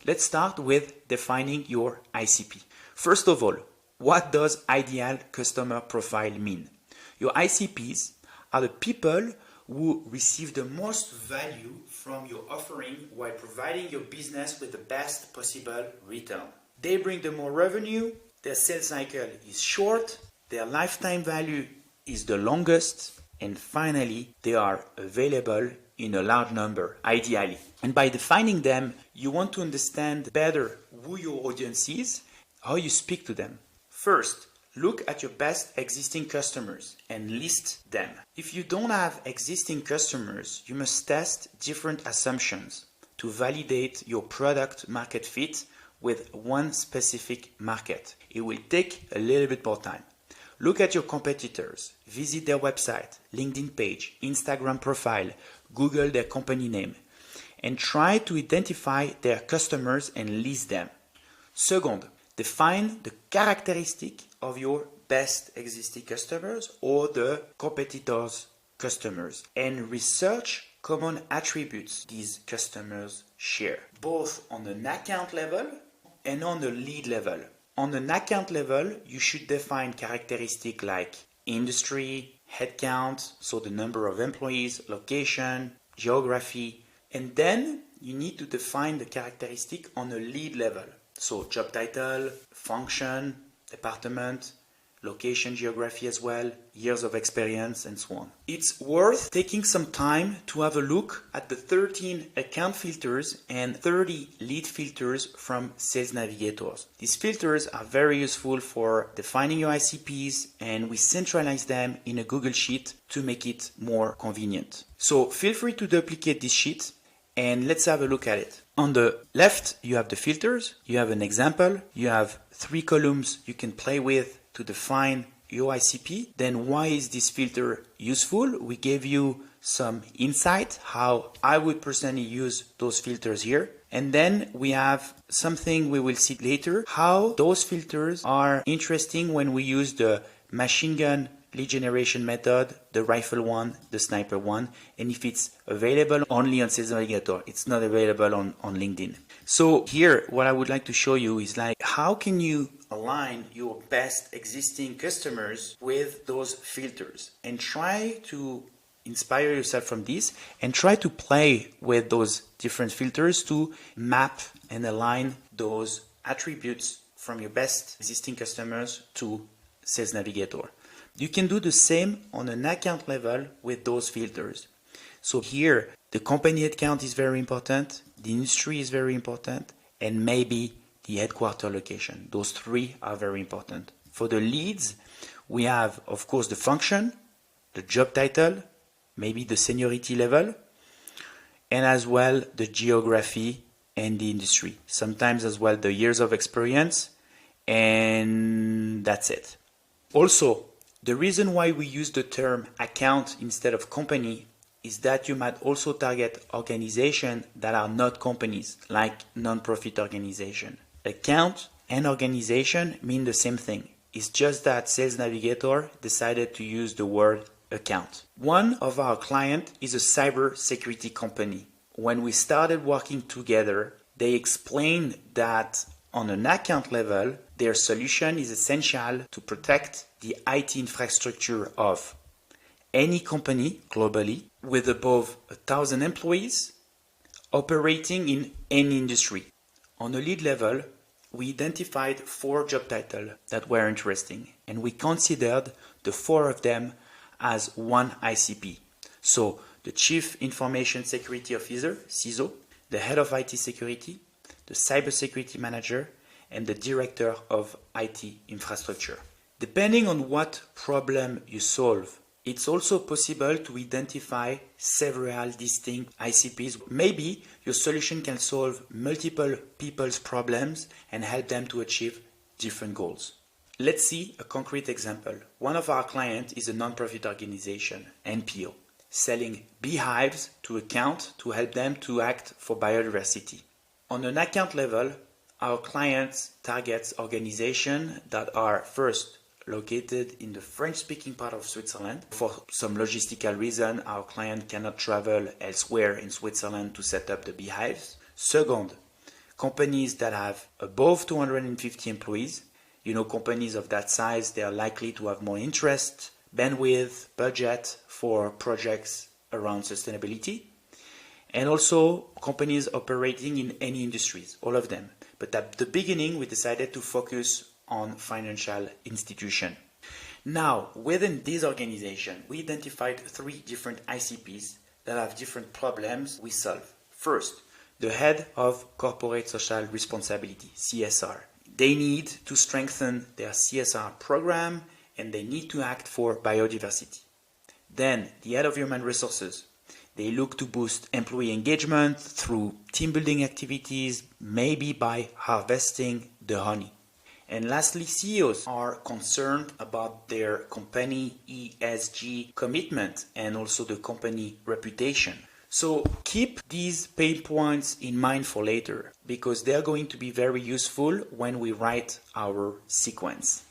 Let's start with defining your ICP. First of all, what does ideal customer profile mean? Your ICPs are the people who receive the most value from your offering while providing your business with the best possible return. They bring the more revenue, their sales cycle is short, their lifetime value is the longest, and finally, they are available in a large number, ideally. And by defining them, you want to understand better who your audience is, how you speak to them. First, look at your best existing customers and list them. If you don't have existing customers, you must test different assumptions to validate your product market fit with one specific market. It will take a little bit more time. Look at your competitors, visit their website, LinkedIn page, Instagram profile, Google their company name, and try to identify their customers and list them. Second, define the characteristic of your best existing customers or the competitors' customers and research common attributes these customers share, both on an account level and on the lead level. On an account level, you should define characteristics like industry, headcount, so the number of employees, location, geography, and then you need to define the characteristic on a lead level. So job title, function, department, location, geography as well, years of experience, and so on. It's worth taking some time to have a look at the 13 account filters and 30 lead filters from Sales Navigator. These filters are very useful for defining your ICPs, and we centralize them in a Google Sheet to make it more convenient. So feel free to duplicate this sheet and let's have a look at it. On the left, you have the filters, you have an example, you have 3 columns you can play with to define your ICP. Then why is this filter useful? We gave you some insight how I would personally use those filters here. And then we have something we will see later, how those filters are interesting when we use the machine gun lead generation method, the rifle one, the sniper one, and if it's available only on Sales Navigator, it's not available on LinkedIn. So here, what I would like to show you is like, how can you align your best existing customers with those filters and try to inspire yourself from this and try to play with those different filters to map and align those attributes from your best existing customers to Sales Navigator. You can do the same on an account level with those filters. So here, the company headcount is very important, the industry is very important, and maybe the headquarter location. Those 3 are very important. For the leads, we have, of course, the function, the job title, maybe the seniority level, and as well the geography and the industry. Sometimes as well the years of experience, and that's it. Also, the reason why we use the term account instead of company is that you might also target organizations that are not companies, like non-profit organizations. Account and organization mean the same thing. It's just that Sales Navigator decided to use the word account. One of our clients is a cybersecurity company. When we started working together, they explained that on an account level, their solution is essential to protect the IT infrastructure of any company globally with above 1,000 employees operating in any industry. On a lead level, we identified 4 job titles that were interesting, and we considered the 4 of them as one ICP. So the Chief Information Security Officer, CISO, the Head of IT Security, the Cybersecurity Manager, and the Director of IT Infrastructure. Depending on what problem you solve, it's also possible to identify several distinct ICPs. Maybe your solution can solve multiple people's problems and help them to achieve different goals. Let's see a concrete example. One of our clients is a non-profit organization, NPO, selling beehives to account to help them to act for biodiversity. On an account level, our clients target organizations that are first located in the French-speaking part of Switzerland. For some logistical reason, our client cannot travel elsewhere in Switzerland to set up the beehives. Second, Companies that have above 250 employees, companies of that size, they are likely to have more interest, bandwidth, budget for projects around sustainability. And also companies operating in any industries, all of them. But at the beginning, we decided to focus on financial institutions. Now, within this organization, we identified 3 different ICPs that have different problems we solve. First, the head of corporate social responsibility, CSR. They need to strengthen their CSR program and they need to act for biodiversity. Then, the head of human resources. They look to boost employee engagement through team building activities, maybe by harvesting the honey. And lastly, CEOs are concerned about their company ESG commitment and also the company reputation. So keep these pain points in mind for later because they are going to be very useful when we write our sequence.